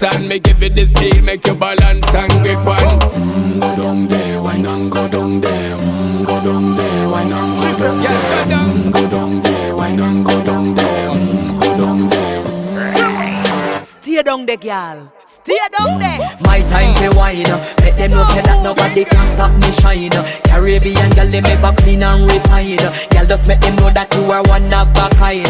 dance and me give it this feel, make you balance and grip on. Go down there, why not go down there? Go down there, why not go down there? Go down there, why not go down there? Go down there. Stay down there, girl. Stay down there. My time to wine. Let them know say that nobody can stop me shine. Caribbean girl, they make back clean and refine. Girl, just make them know that you are one of a kind.